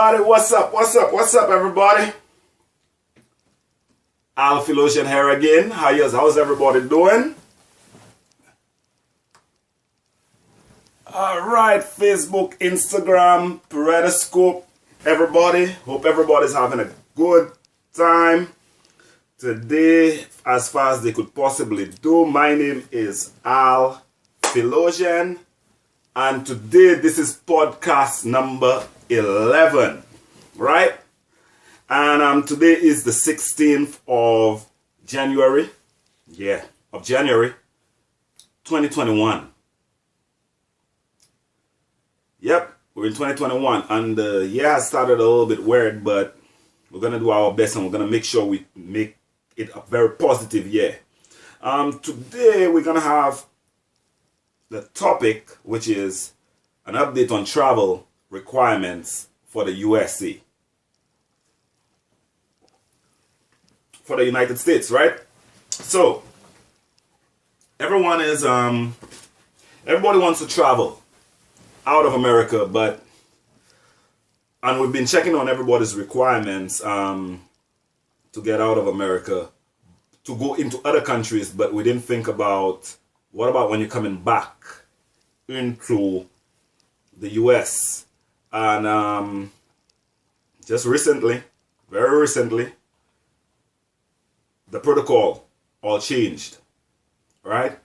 everybody, what's up everybody? Philogene here again. How's everybody doing? Alright, Facebook, Instagram, Periscope, everybody. Hope everybody's having a good time today as far as they could possibly do. My name is Philogene, and today this is podcast number 11, right? And today is the 16th of January, of January 2021. Yep, we're in 2021, and the year has started a little bit weird, but we're gonna do our best and we're gonna make sure we make it a very positive year. Today we're gonna have the topic, which is an update on travel requirements for the USA, for the United States, right? So everybody wants to travel out of America, and we've been checking on everybody's requirements to get out of America, to go into other countries, but we didn't think about what about when you're coming back into the US. And just recently, very recently, the protocol all changed, right?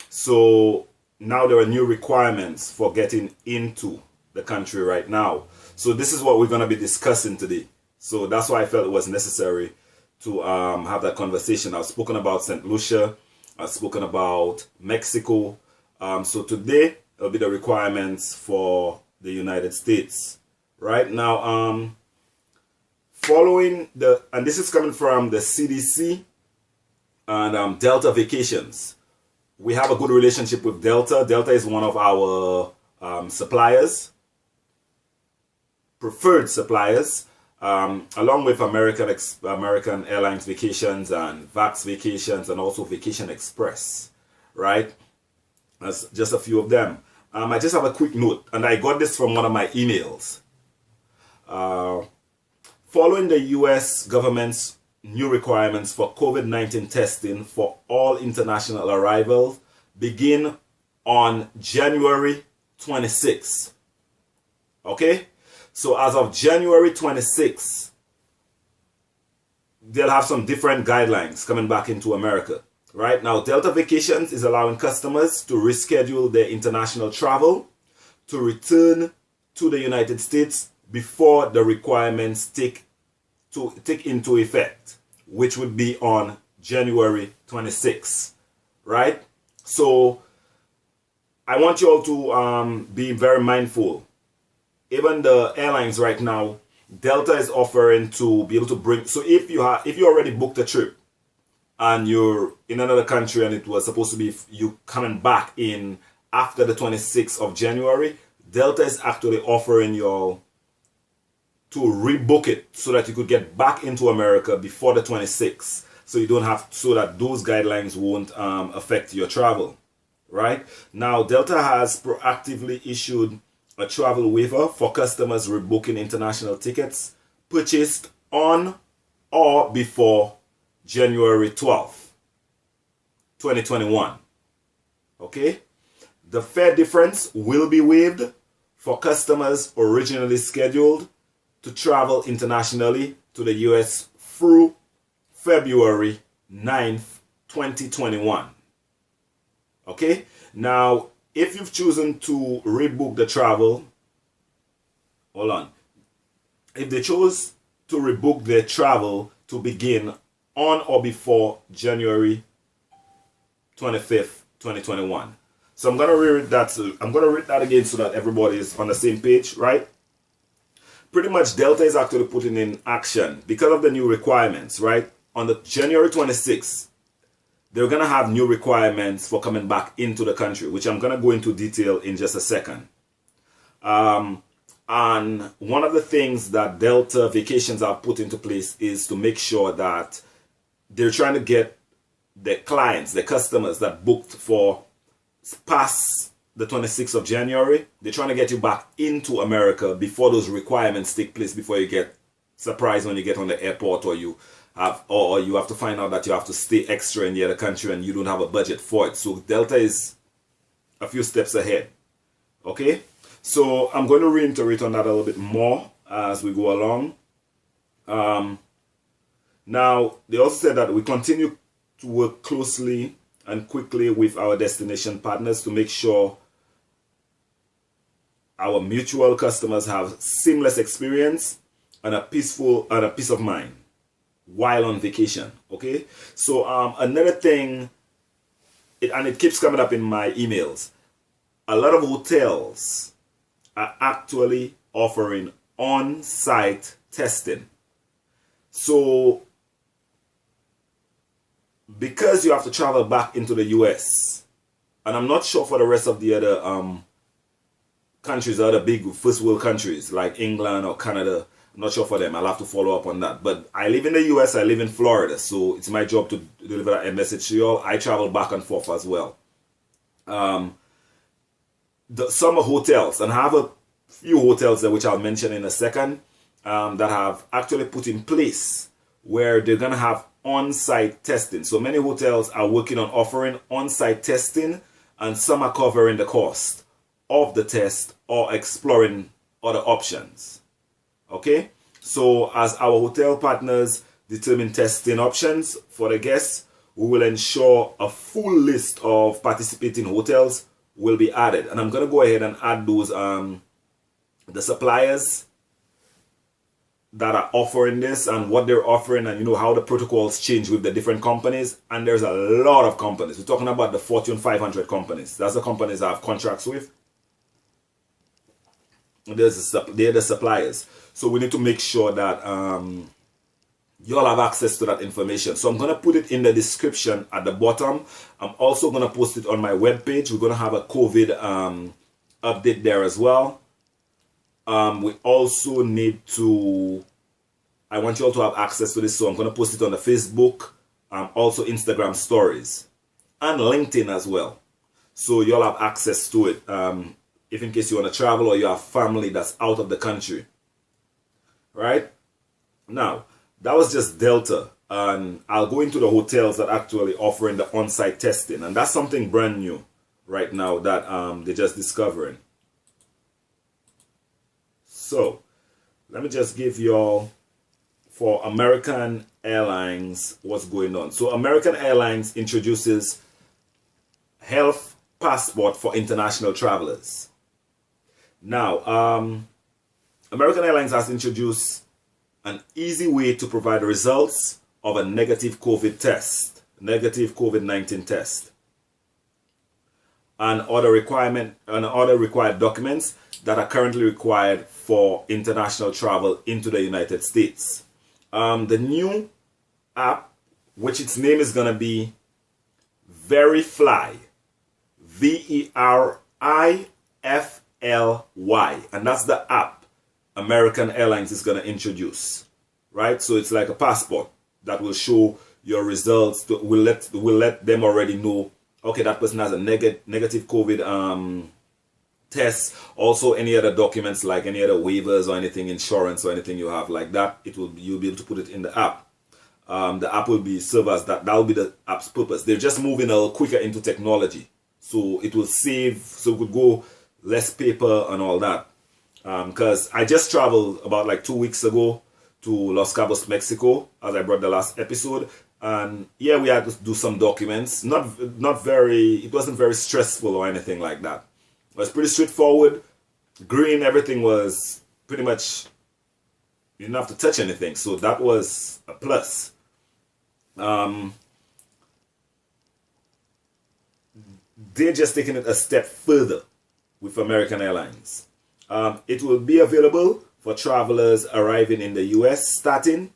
So now there are new requirements for getting into the country right now. So this is what we're going to be discussing today. So that's why I felt it was necessary to have that conversation. I've spoken about St. Lucia. I've spoken about Mexico. So today it'll be the requirements for the United States. Right now, following and this is coming from the CDC and Delta Vacations. We have a good relationship with Delta. Delta is one of our suppliers, preferred suppliers, along with American Airlines Vacations and Vax Vacations and also Vacation Express, right? That's just a few of them. I just have a quick note, and I got this from one of my emails. Following the US government's new requirements for COVID-19 testing for all international arrivals begin on January 26th. Okay? So as of January 26th, they'll have some different guidelines coming back into America. Right now, Delta Vacations is allowing customers to reschedule their international travel to return to the United States before the requirements take into effect, which would be on January 26th, right? So I want you all to be very mindful. Even the airlines right now, Delta is offering to be able to bring. So if you already booked a trip and you're in another country and it was supposed to be you coming back in after the 26th of January, Delta is actually offering you all to rebook it so that you could get back into America before the 26th, so you don't have, so that those guidelines won't affect your travel, right? Now, Delta has proactively issued a travel waiver for customers rebooking international tickets purchased on or before January 12th, 2021. Okay? The fare difference will be waived for customers originally scheduled to travel internationally to the US through February 9th, 2021. Okay? Now, if you've chosen to rebook the travel, hold on. If they chose to rebook their travel to begin on or before January 25th, 2021. So I'm going to read that. I'm going to read that again so that everybody is on the same page, right? Pretty much Delta is actually putting in action because of the new requirements, right? On the January 26th, they're going to have new requirements for coming back into the country, which I'm going to go into detail in just a second. And one of the things that Delta Vacations have put into place is to make sure that they're trying to get their clients, their customers that booked for past the 26th of January. They're trying to get you back into America before those requirements take place, before you get surprised when you get on the airport, or you have to find out that you have to stay extra in the other country and you don't have a budget for it. So Delta is a few steps ahead. Okay, so I'm going to reiterate on that a little bit more as we go along. Now, they also said that we continue to work closely and quickly with our destination partners to make sure our mutual customers have seamless experience and a peace of mind while on vacation. Okay, so another thing, it keeps coming up in my emails, a lot of hotels are actually offering on-site testing. So because you have to travel back into the US, and I'm not sure for the rest of the other countries, other big first world countries like England or Canada, I'm not sure for them. I'll have to follow up on that. But I live in the US, I live in Florida, so it's my job to deliver that message to you all. I travel back and forth as well. The summer hotels, and I have a few hotels there which I'll mention in a second, that have actually put in place where they're going to have on-site testing. So many hotels are working on offering on-site testing, and some are covering the cost of the test or exploring other options. Okay, so as our hotel partners determine testing options for the guests, we will ensure a full list of participating hotels will be added. And I'm going to go ahead and add those, the suppliers that are offering this and what they're offering, and you know how the protocols change with the different companies. And there's a lot of companies. We're talking about the Fortune 500 companies. That's the companies I have contracts with. They're the suppliers. So we need to make sure that you all have access to that information. So I'm going to put it in the description at the bottom. I'm also going to post it on my webpage. We're going to have a COVID update there as well. We also need to, I want you all to have access to this, so I'm going to post it on the Facebook, also Instagram stories, and LinkedIn as well. So you all have access to it, if in case you want to travel or you have family that's out of the country. Right? Now, that was just Delta, and I'll go into the hotels that actually offering the on-site testing, and that's something brand new right now that they're just discovering. So, let me just give y'all, for American Airlines, what's going on. So, American Airlines introduces health passport for international travelers. Now, American Airlines has introduced an easy way to provide results of a negative COVID test, negative COVID-19 test, and other required documents that are currently required for international travel into the United States. The new app, which its name is going to be Verifly, Verifly, and that's the app American Airlines is going to introduce, right? So it's like a passport that will show your results, will let them already know, okay, that person has a negative COVID test. Also, any other documents like any other waivers or anything, insurance or anything you have like that, you'll be able to put it in the app. The app will be serve as that will be the app's purpose. They're just moving a little quicker into technology, so it will save, so it could go less paper and all that. Because I just traveled about like 2 weeks ago to Los Cabos, Mexico, as I brought the last episode, and yeah, we had to do some documents. It wasn't very stressful or anything like that. It was pretty straightforward. Green, everything was pretty much, you didn't have to touch anything, so that was a plus. They're just taking it a step further with American Airlines. It will be available for travelers arriving in the US starting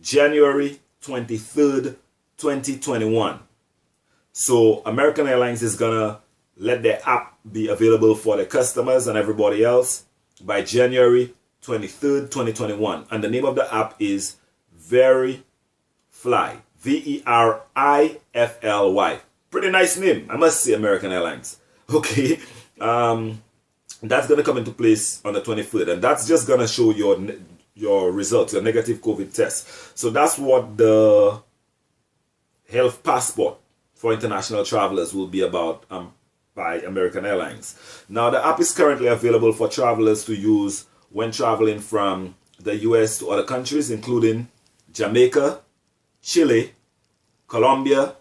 January 23rd, 2021. So American Airlines is gonna let their app be available for their customers and everybody else by January 23rd, 2021. And the name of the app is Verifly, Verifly. Pretty nice name, I must say, American Airlines. Okay, that's going to come into place on the 23rd, and that's just going to show your results, your negative COVID test. So that's what the health passport for international travelers will be about by American Airlines. Now, the app is currently available for travelers to use when traveling from the US to other countries, including Jamaica, Chile, Colombia,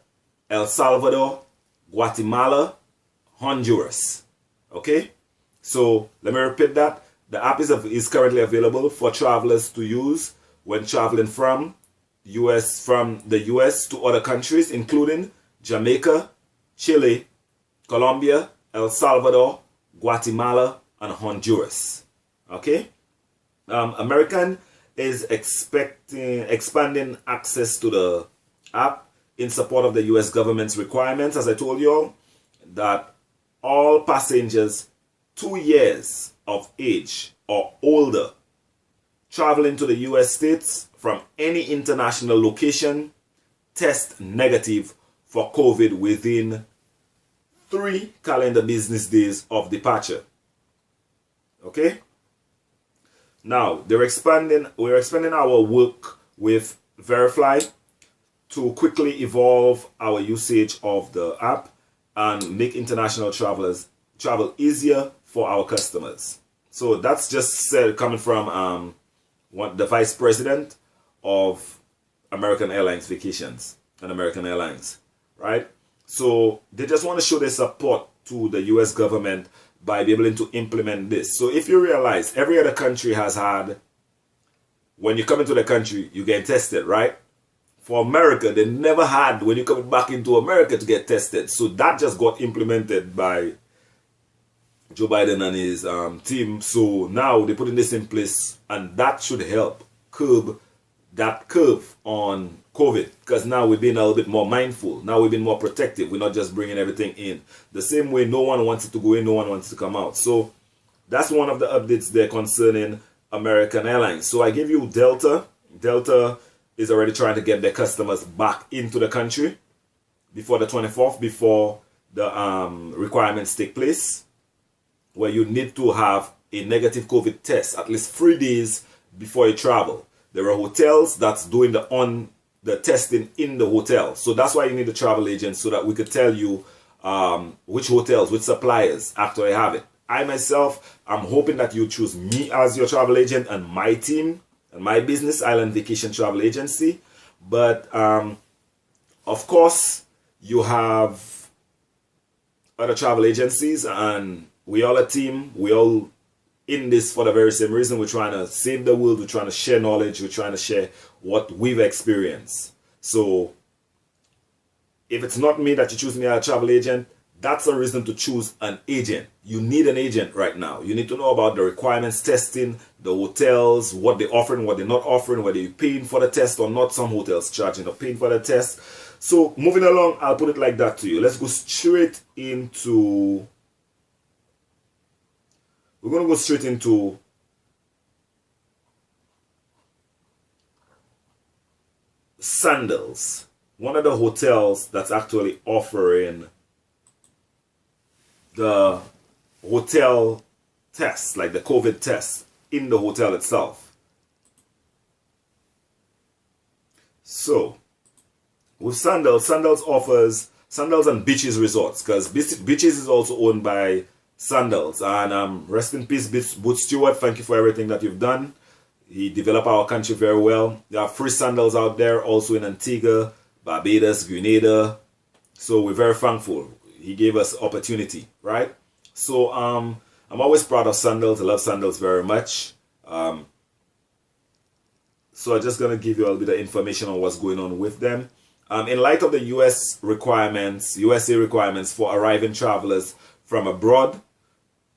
El Salvador, Guatemala, Honduras. Okay? So, let me repeat that. The app is currently available for travelers to use when traveling from the US to other countries, including Jamaica, Chile, Colombia, El Salvador, Guatemala, and Honduras. Okay? American is expanding access to the app in support of the US government's requirements, as I told you all, that all passengers 2 years of age or older traveling to the US states from any international location test negative for COVID within 3 calendar business days of departure. Okay? Now, we're expanding our work with Verify to quickly evolve our usage of the app and make international travel easier for our customers. So that's just coming from the Vice President of American Airlines Vacations and American Airlines, right? So they just want to show their support to the US government by being able to implement this. So if you realize, every other country has had, when you come into the country, you get tested, right? For America, they never had when you come back into America to get tested. So that just got implemented by Joe Biden and his team. So now they're putting this in place, and that should help curb that curve on COVID, because now we're being a little bit more mindful. Now we're being more protective. We're not just bringing everything in. The same way no one wants it to go in, no one wants it to come out. So that's one of the updates there concerning American Airlines. So I gave you Delta. Delta is already trying to get their customers back into the country before the 24th, before the requirements take place, where you need to have a negative COVID test at least 3 days before you travel. There are hotels that's doing the testing in the hotel. So that's why you need a travel agent, so that we could tell you which hotels, which suppliers actually have it. I myself, I'm hoping that you choose me as your travel agent and my team and my business, Island Vacation Travel Agency. But of course, you have other travel agencies, and we all a team. We all in this for the very same reason. We're trying to save the world. We're trying to share knowledge. We're trying to share what we've experienced. So if it's not me that you choose me as a travel agent, that's a reason to choose an agent. You need an agent right now. You need to know about the requirements, testing, the hotels, what they're offering, what they're not offering, whether you're paying for the test or not. Some hotels charging or paying for the test. So moving along, I'll put it like that to you. Let's go straight into... We're going to go straight into Sandals, one of the hotels that's actually offering the hotel test, like the COVID test in the hotel itself. So with Sandals offers Sandals and Beaches Resorts, because Beaches is also owned by Sandals. And rest in peace, Boot Stewart. Thank you for everything that you've done. He developed our country very well. There are free Sandals out there, also in Antigua, Barbuda, Grenada. So we're very thankful. He gave us opportunity, right? So I'm always proud of Sandals. I love Sandals very much. So I'm just going to give you a little bit of information on what's going on with them. In light of the USA requirements for arriving travelers from abroad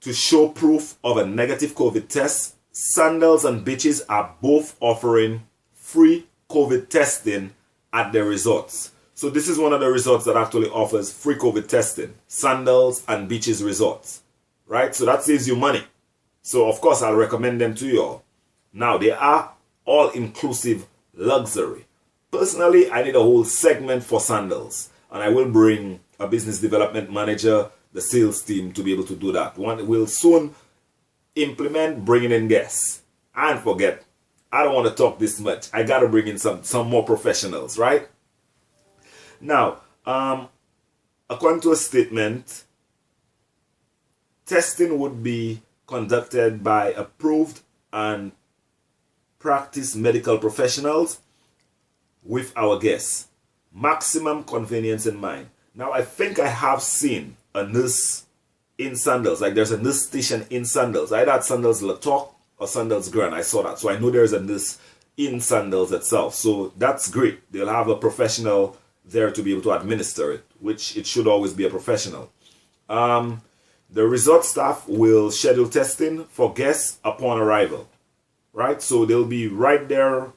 to show proof of a negative COVID test, Sandals and Beaches are both offering free COVID testing at their resorts. So this is one of the resorts that actually offers free COVID testing, Sandals and Beaches Resorts, right? So that saves you money. So of course, I'll recommend them to you all. Now, they are all-inclusive luxury. Personally, I need a whole segment for Sandals, and I will bring a business development manager the sales team to be able to do that. We'll soon implement bringing in guests. And forget, I don't want to talk this much. I got to bring in some more professionals, right? Now, according to a statement, testing would be conducted by approved and practiced medical professionals with our guests. Maximum convenience in mind. Now, I think I have seen a nurse in Sandals. Like there's a nurse station in Sandals. Either at Sandals La Toc or Sandals Grand. I saw that. So I know there's a nurse in Sandals itself. So that's great. They'll have a professional there to be able to administer it, which it should always be a professional. The resort staff will schedule testing for guests upon arrival, right? So they'll be right there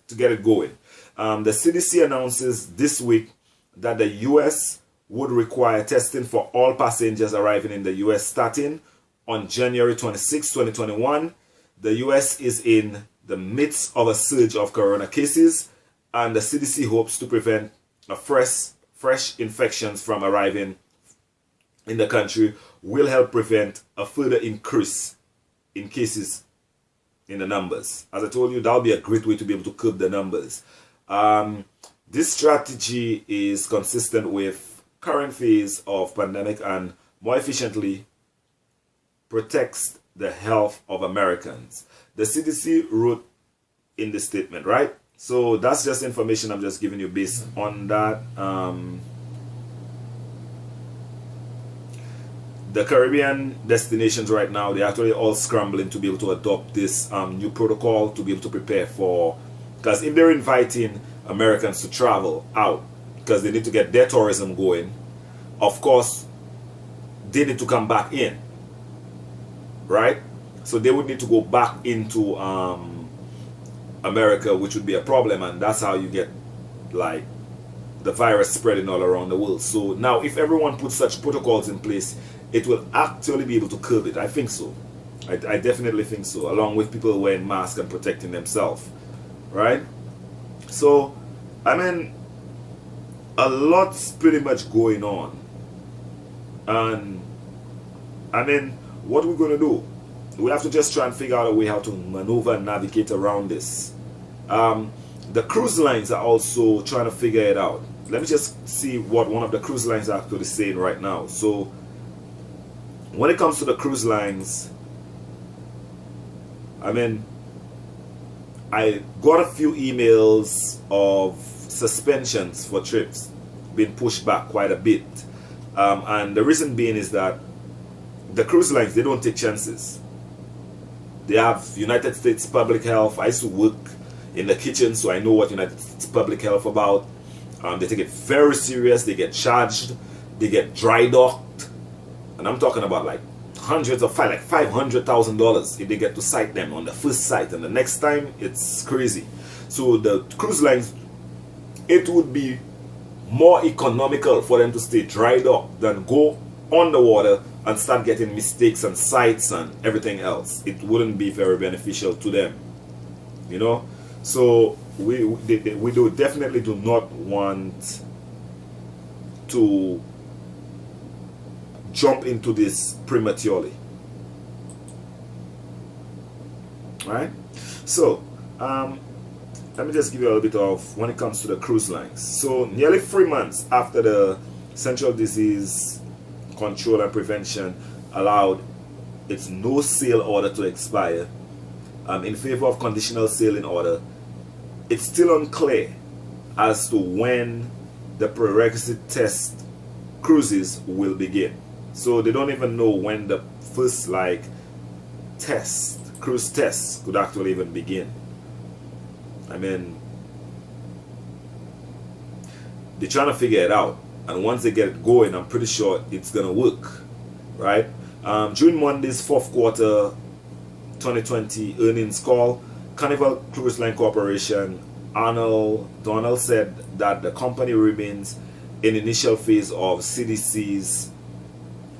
to get it going. The CDC announces this week that the U.S. would require testing for all passengers arriving in the U.S. starting on January 26, 2021. The U.S. is in the midst of a surge of corona cases, and the CDC hopes to prevent a fresh infections from arriving in the country. Will help prevent a further increase in cases in the numbers. As I told you, that'll be a great way to be able to curb the numbers. This strategy is consistent with current phase of pandemic and more efficiently protects the health of Americans. The CDC wrote in the statement, right? So that's just information I'm just giving you based on that. The Caribbean destinations right now, they're actually all scrambling to be able to adopt this new protocol to be able to prepare for, because if they're inviting Americans to travel out because they need to get their tourism going, of course they need to come back in, right? So they would need to go back into America, which would be a problem, and that's how you get like the virus spreading all around the world. So now if everyone puts such protocols in place, it will actually be able to curb it. I think so. I definitely think so, along with people wearing masks and protecting themselves, right? So, I mean, a lot's pretty much going on. And, I mean, what are we going to do? We have to just try and figure out a way how to maneuver and navigate around this. The cruise lines are also trying to figure it out. Let me just see what one of the cruise lines are actually saying right now. So, when it comes to the cruise lines, I mean, I got a few emails of suspensions for trips being pushed back quite a bit. And the reason being is that the cruise lines, they don't take chances. They have United States Public Health. I used to work in the kitchen, so I know what United States Public Health about. They take it very serious. They get charged. They get dry docked. And I'm talking about like hundreds of like $500,000 if they get to sight them on the first sight, and the next time it's crazy. So the cruise lines, it would be more economical for them to stay dried up than go on the water and start getting mistakes and sights and everything else. It wouldn't be very beneficial to them, you know. So we definitely do not want to jump into this prematurely. Right? So, let me just give you a little bit of when it comes to the cruise lines. So, nearly 3 months after the Central Disease Control and Prevention allowed its no sail order to expire in favor of conditional sailing order, it's still unclear as to when the prerequisite test cruises will begin. So they don't even know when the first like cruise tests could actually even begin. I mean, they're trying to figure it out, and once they get it going, I'm pretty sure it's gonna work, right? During Monday's fourth quarter 2020 earnings call, Carnival Cruise Line Corporation Arnold Donald said that the company remains in initial phase of CDC's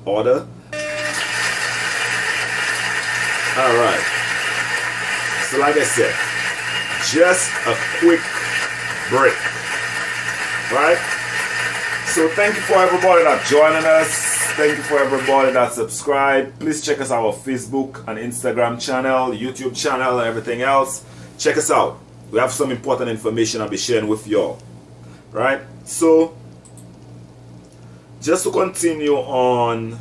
order. Alright, so like I said, just a quick break, right? So thank you for everybody that joining us. Thank you for everybody that subscribed. Please check us out on Facebook and Instagram channel, YouTube channel, and everything else. Check us out. We have some important information I'll be sharing with y'all. Right? So, just to continue on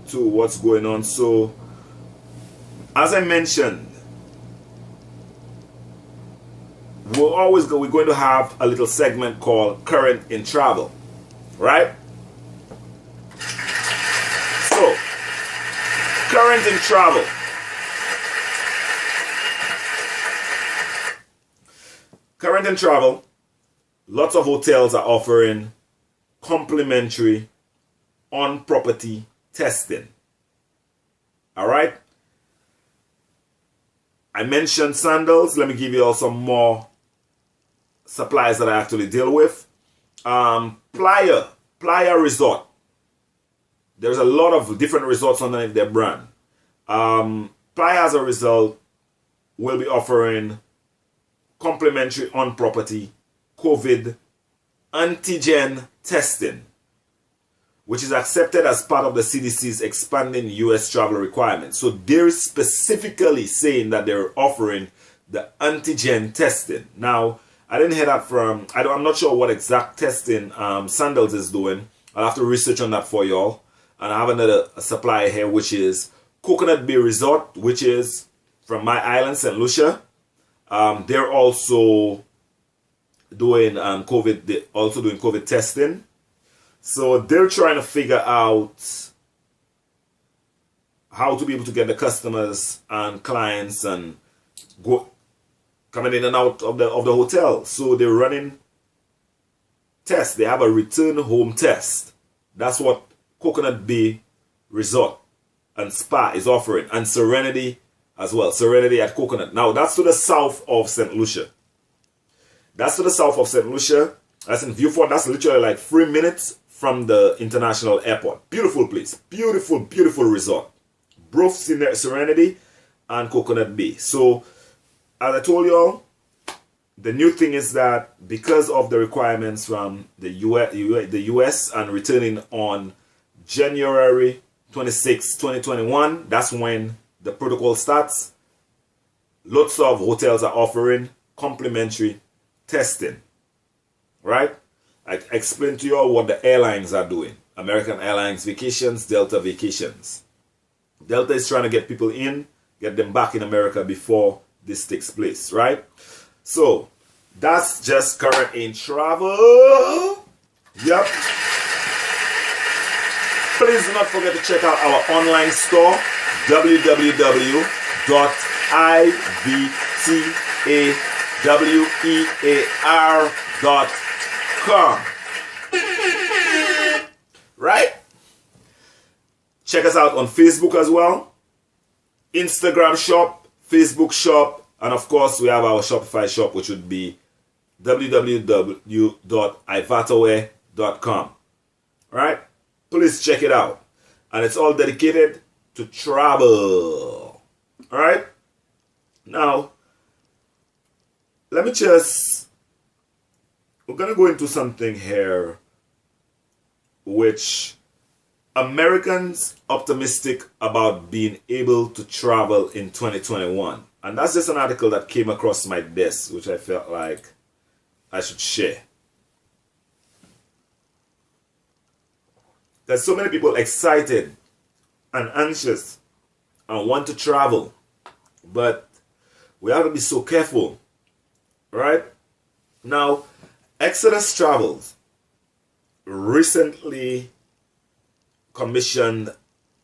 to what's going on. So, as I mentioned, we're going to have a little segment called Current in Travel. Right? So, current in travel. Current in travel, lots of hotels are offering complimentary on-property testing. Alright? I mentioned Sandals. Let me give you all some more suppliers that I actually deal with. Playa Resort. There's a lot of different resorts underneath their brand. Playa, as a result, will be offering complimentary on-property COVID antigen testing, which is accepted as part of the CDC's expanding US travel requirements. So they're specifically saying that they're offering the antigen testing. Now, I didn't hear that from, I'm not sure what exact testing Sandals is doing. I'll have to research on that for y'all. And I have another supplier here, which is Coconut Bay Resort, which is from my island, St. Lucia. They're also doing COVID testing. So they're trying to figure out how to be able to get the customers and clients and coming in and out of the hotel. So they're running tests. They have a return home test. That's what Coconut Bay Resort and Spa is offering. And Serenity as well. Serenity at Coconut. Now that's to the south of St. Lucia. That's to the south of St. Lucia. That's in Viewfort. That's literally like 3 minutes from the international airport. Beautiful place. Beautiful, beautiful resort. Both Serenity and Coconut Bay. So, as I told y'all, the new thing is that because of the requirements from the US and returning on January 26, 2021, that's when the protocol starts. Lots of hotels are offering complimentary testing. Right? I explained to you all what the airlines are doing. American Airlines Vacations, Delta Vacations. Delta is trying to get people in, get them back in America before this takes place, right? So, that's just current in travel. Yep. Please do not forget to check out our online store, www.ivtawear.com. Right? Check us out on Facebook as well. Instagram shop, Facebook shop, and of course we have our Shopify shop, which would be www.ivtawear.com. Right? Please check it out. And it's all dedicated to travel. Alright? Now, we're going to go into something here which Americans optimistic about being able to travel in 2021. And that's just an article that came across my desk, which I felt like I should share. There's so many people excited and anxious and want to travel. But we have to be so careful. Right? Now, Exodus Travels recently commissioned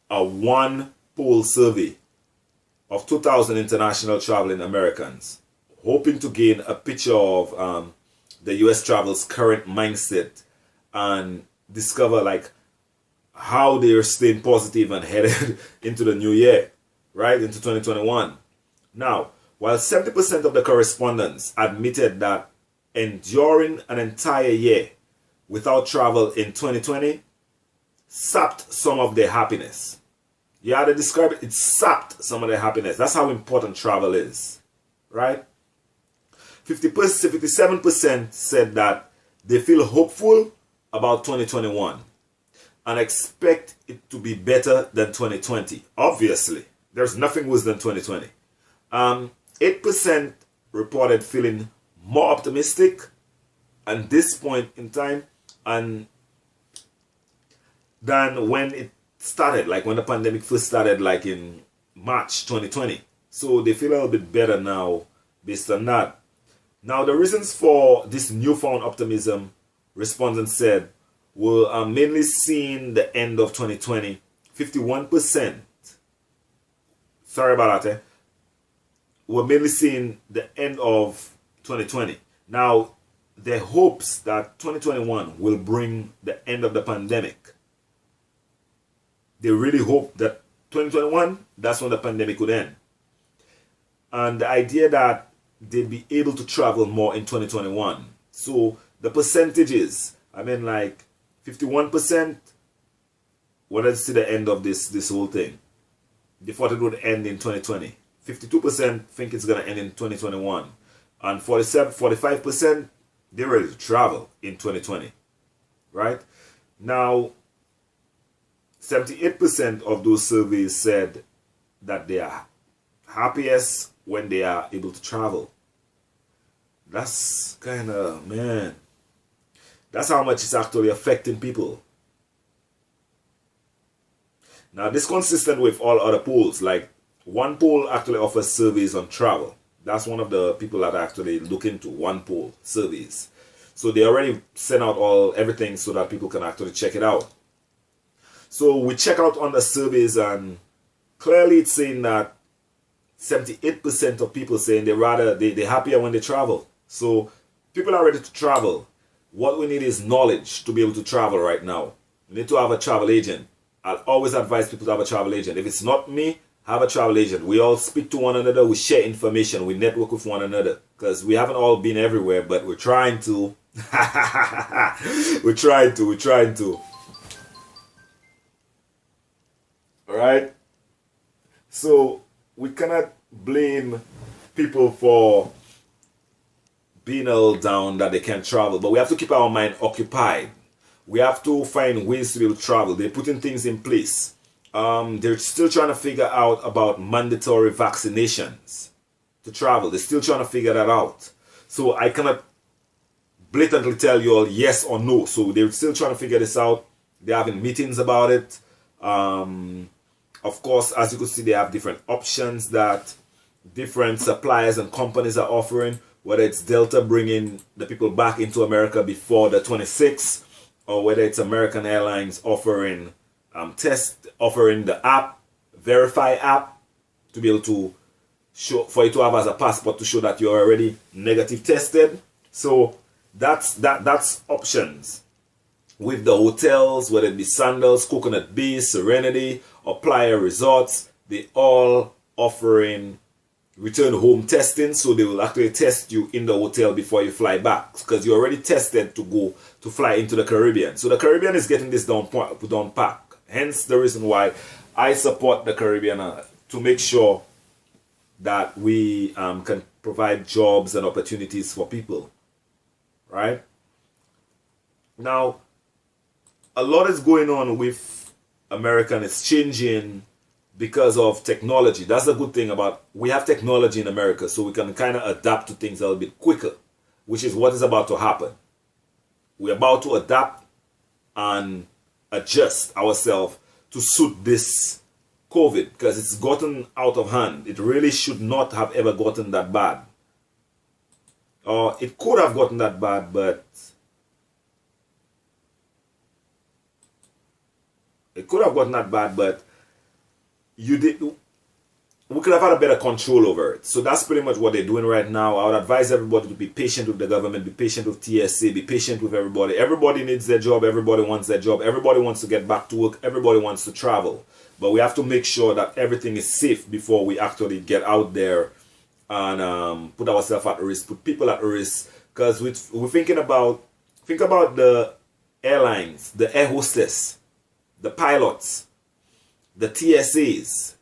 a one-poll survey of 2,000 international traveling Americans, hoping to gain a picture of the U.S. travel's current mindset and discover like how they are staying positive and headed into the new year, right, into 2021. Now, while 70% of the correspondents admitted that enduring an entire year without travel in 2020 sapped some of their happiness. Yeah, they describe it, it sapped some of their happiness. That's how important travel is, right? 57% said that they feel hopeful about 2021. and expect it to be better than 2020. Obviously, there's nothing worse than 2020. 8% reported feeling more optimistic at this point in time and than when it started, like when the pandemic first started, like in March 2020. So they feel a little bit better now based on that. Now, the reasons for this newfound optimism, respondents said, were mainly seeing the end of 2020. 51%, sorry about that, were mainly seeing the end of 2020. Now, their hopes that 2021 will bring the end of the pandemic. They really hope that 2021, that's when the pandemic would end. And the idea that they'd be able to travel more in 2021. So the percentages, I mean, like 51% wanted to see the end of this whole thing. They thought it would end in 2020. 52% think it's going to end in 2021. And 45%, they're ready to travel in 2020. Right? Now, 78% of those surveys said that they are happiest when they are able to travel. That's kind of, man, that's how much it's actually affecting people. Now, this is consistent with all other polls. Like, one poll actually offers surveys on travel. That's one of the people that actually look into one poll surveys. So they already sent out everything so that people can actually check it out. So we check out on the surveys, and clearly it's saying that 78% of people saying they're happier when they travel. So people are ready to travel. What we need is knowledge to be able to travel right now. We need to have a travel agent. I'll always advise people to have a travel agent. If it's not me, have a travel agent. We all speak to one another. We share information. We network with one another. Because we haven't all been everywhere, but we're trying to. We're trying to. Alright? So, we cannot blame people for being a little down that they can't travel. But we have to keep our mind occupied. We have to find ways to be able to travel. They're putting things in place. They're still trying to figure out about mandatory vaccinations to travel. They're still trying to figure that out. So I cannot blatantly tell you all yes or no. So they're still trying to figure this out. They're having meetings about it. Of course, as you can see, they have different options that different suppliers and companies are offering, whether it's Delta bringing the people back into America before the 26th, or whether it's American Airlines offering offering the app, Verify app, to be able to show, for you to have as a passport to show that you're already negative tested. So that's options. With the hotels, whether it be Sandals, Coconut Bay, Serenity, or Playa Resorts, they all offering return home testing. So they will actually test you in the hotel before you fly back, because you're already tested to fly into the Caribbean. So the Caribbean is getting this down pack. Hence the reason why I support the Caribbean to make sure that we can provide jobs and opportunities for people. Right? Now, a lot is going on with America, and it's changing because of technology. That's the good thing about, we have technology in America, so we can kind of adapt to things a little bit quicker, which is what is about to happen. We're about to adapt and adjust ourselves to suit this COVID, because it's gotten out of hand. It really should not have ever gotten that bad. Or it could have gotten that bad, but we could have had a better control over it. So that's pretty much what they're doing right now. I would advise everybody to be patient with the government, be patient with TSA, be patient with everybody. Everybody needs their job. Everybody wants their job. Everybody wants to get back to work. Everybody wants to travel. But we have to make sure that everything is safe before we actually get out there and put ourselves at risk, put people at risk. Because we're thinking about, think about the airlines, the air hostess, the pilots, the TSAs,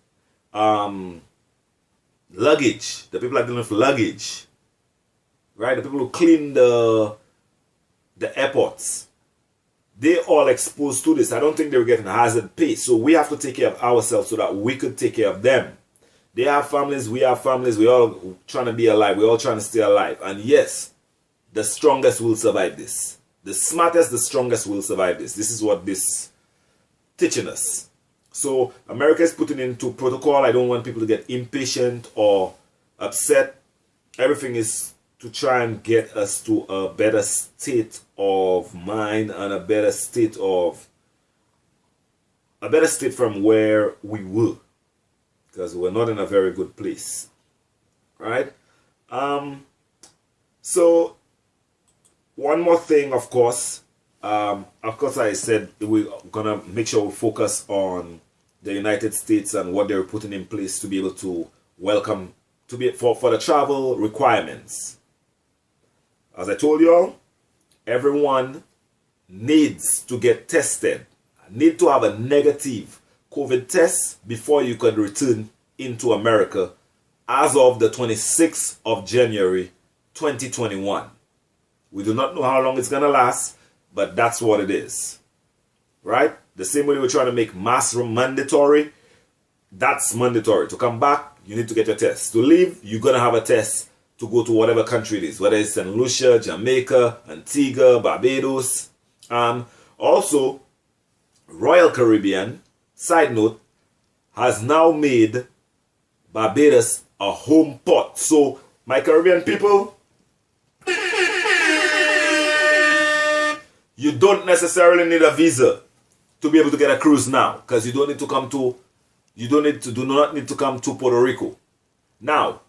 luggage, the people that dealing with luggage, right? The people who clean the airports. they all exposed to this. I don't think they were getting hazard pay. So we have to take care of ourselves so that we could take care of them. They have families, we have families, we're all trying to be alive, we're all trying to stay alive. And yes, the strongest will survive this. The smartest, the strongest will survive this. This is what this teaching us. So America is putting into protocol. I don't want people to get impatient or upset. Everything is to try and get us to a better state of mind and a better state from where we were, because we're not in a very good place, right? So one more thing, of course, I said we're gonna make sure we focus on the United States and what they're putting in place to be able to welcome, for the travel requirements. As I told you all, everyone needs to get tested, need to have a negative COVID test before you can return into America as of the 26th of January 2021. We do not know how long it's going to last, but that's what it is. Right? The same way we're trying to make mask mandatory, that's mandatory. To come back, you need to get your test. To leave, you're going to have a test to go to whatever country it is, whether it's St. Lucia, Jamaica, Antigua, Barbados. Also, Royal Caribbean, side note, has now made Barbados a home port. So, my Caribbean people, you don't necessarily need a visa to be able to get a cruise now, because you do not need to come to Puerto Rico. Now,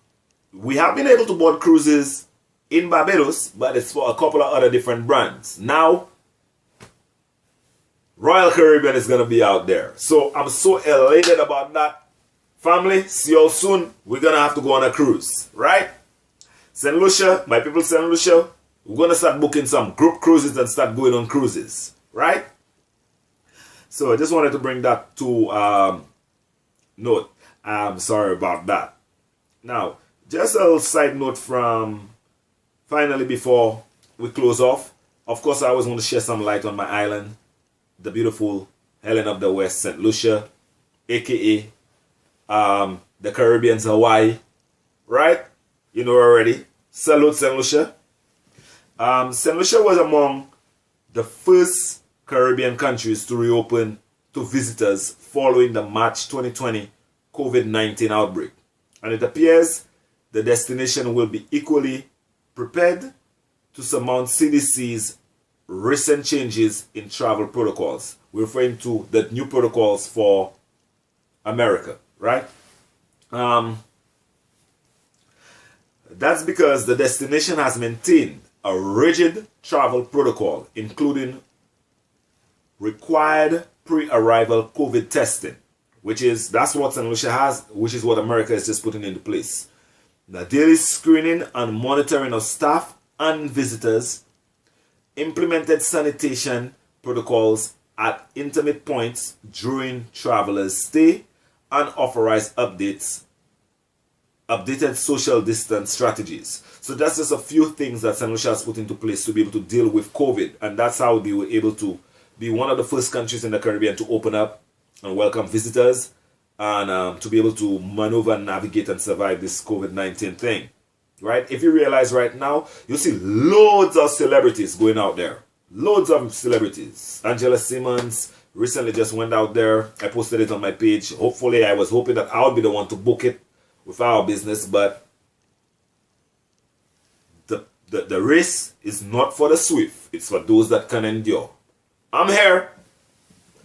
we have been able to board cruises in Barbados, but it's for a couple of other different brands. Now, Royal Caribbean is going to be out there. So I'm so elated about that. Family, see you all soon. We're going to have to go on a cruise, right? St. Lucia, my people, St. Lucia, we're going to start booking some group cruises and start going on cruises, right? So I just wanted to bring that to note. I'm sorry about that. Now, just a little side note from finally before we close off. Of course, I always want to share some light on my island, the beautiful Helen of the West, St. Lucia, aka the Caribbean's Hawaii, right? You know already. Salute, St. Lucia. St. Lucia was among the first Caribbean countries to reopen to visitors following the March 2020 COVID-19 outbreak. And it appears the destination will be equally prepared to surmount CDC's recent changes in travel protocols. We're referring to the new protocols for America, right? That's because the destination has maintained a rigid travel protocol, including required pre-arrival COVID testing, that's what St. Lucia has, which is what America is just putting into place. The daily screening and monitoring of staff and visitors, implemented sanitation protocols at intimate points during travelers' stay, and authorized updated social distance strategies. So that's just a few things that St. Lucia has put into place to be able to deal with COVID, and that's how they were able to be one of the first countries in the Caribbean to open up and welcome visitors, and to be able to maneuver, navigate, and survive this COVID-19 thing, right? If you realize right now, you see loads of celebrities going out there. Loads of celebrities. Angela Simmons recently just went out there. I posted it on my page. Hopefully, I was hoping that I would be the one to book it with our business, but the race is not for the swift. It's for those that can endure. I'm here.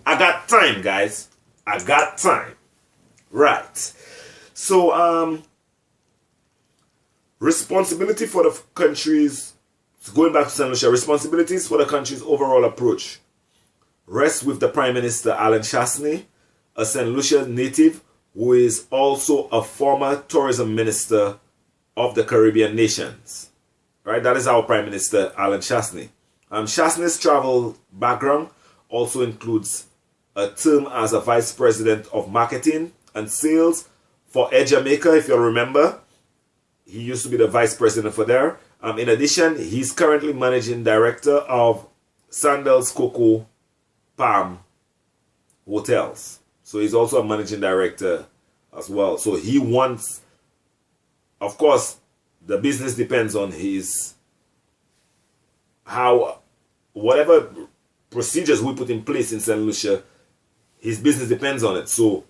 I got time, guys. I got time. Right. So, responsibility for the country's, going back to St. Lucia, responsibilities for the country's overall approach rests with the Prime Minister Alan Chasney, a St. Lucia native who is also a former tourism minister of the Caribbean nations. Right? That is our Prime Minister Alan Chasney. Chasney's travel background also includes a term as a Vice President of Marketing and Sales for Air Jamaica, if you'll remember. He used to be the Vice President for there. In addition, he's currently Managing Director of Sandals Cocoa Palm hotels. So he's also a managing director as well. So he wants, of course, the business depends on his, whatever procedures we put in place in St. Lucia, his business depends on it. So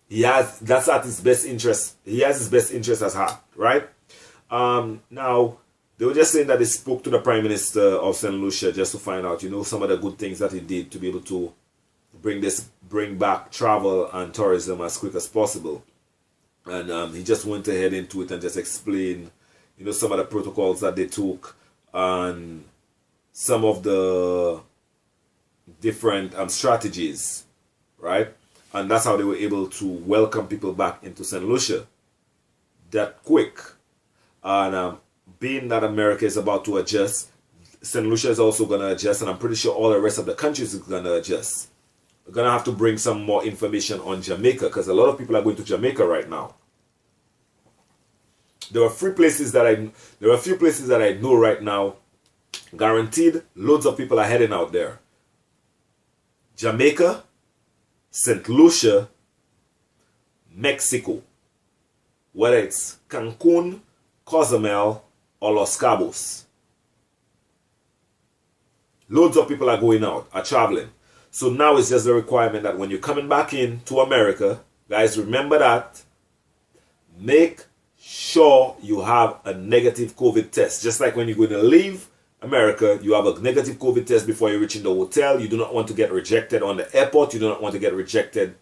that's at his best interest. He has his best interest at heart, right? Now, they were just saying that they spoke to the Prime Minister of St. Lucia just to find out, some of the good things that he did to be able to bring back travel and tourism as quick as possible. And he just went ahead into it and just explained, some of the protocols that they took and some of the different strategies, right? And that's how they were able to welcome people back into St. Lucia that quick. And being that America is about to adjust, St. Lucia is also going to adjust, and I'm pretty sure all the rest of the countries is going to adjust. We're going to have to bring some more information on Jamaica, because a lot of people are going to Jamaica right now. There are a few places that I know right now, guaranteed loads of people are heading out there. Jamaica, St. Lucia, Mexico, whether it's Cancun, Cozumel, or Los Cabos. Loads of people are going out, are traveling. So now it's just a requirement that when you're coming back in to America, guys, remember that, make sure you have a negative COVID test. Just like when you're going to leave America, you have a negative COVID test before you reach in the hotel. You do not want to get rejected on the airport. You do not want to get rejected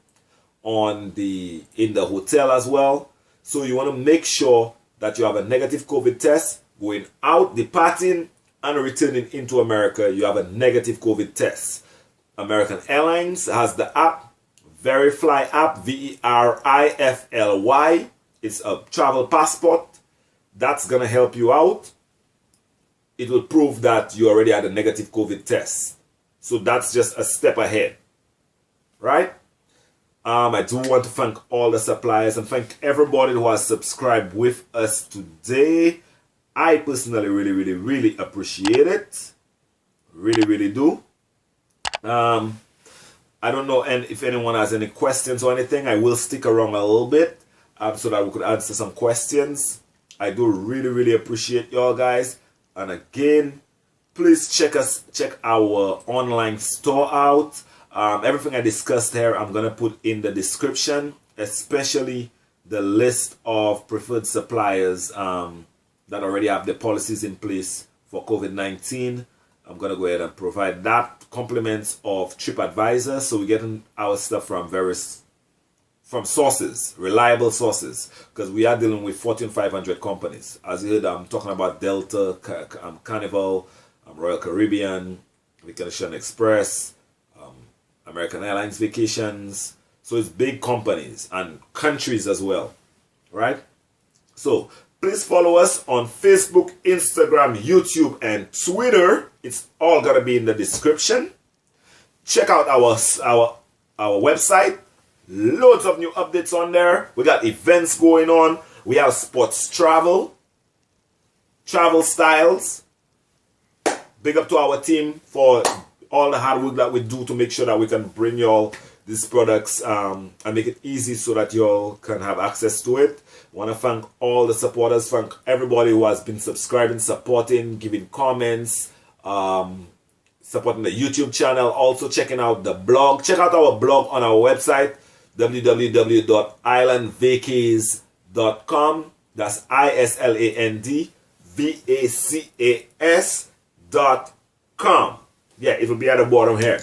in the hotel as well. So you want to make sure that you have a negative COVID test going out, departing, and returning into America. You have a negative COVID test. American Airlines has the app, Verifly app, Verifly. It's a travel passport. That's going to help you out. It will prove that you already had a negative COVID test. So that's just a step ahead, right? I do want to thank all the suppliers and thank everybody who has subscribed with us today. I personally really appreciate it. Really do. I don't know if anyone has any questions or anything. I will stick around a little bit so that we could answer some questions. I do really appreciate y'all guys. And again, please check our online store out. Everything I discussed here, I'm going to put in the description, especially the list of preferred suppliers that already have the policies in place for COVID-19. I'm going to go ahead and provide that. Compliments of TripAdvisor. So we're getting our stuff from sources, reliable sources, because we are dealing with Fortune 500 companies. As you heard, I'm talking about Delta, Carnival, Royal Caribbean, Vacation Express, American Airlines Vacations. So it's big companies and countries as well, right? So please follow us on Facebook, Instagram, YouTube, and Twitter. It's all gonna be in the description. Check out our website. Loads of new updates on there. We got events going on. We have sports travel styles. Big up to our team for all the hard work that we do to make sure that we can bring y'all these products and make it easy so that y'all can have access to it. Want to thank all the supporters, thank everybody who has been subscribing, supporting, giving comments, supporting the YouTube channel, also checking out the blog. Check out our blog on our website, www.islandvacays.com. That's ISLANDVACAS.com. Yeah, it will be at the bottom here.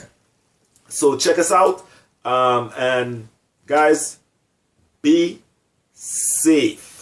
So check us out. And guys, be safe.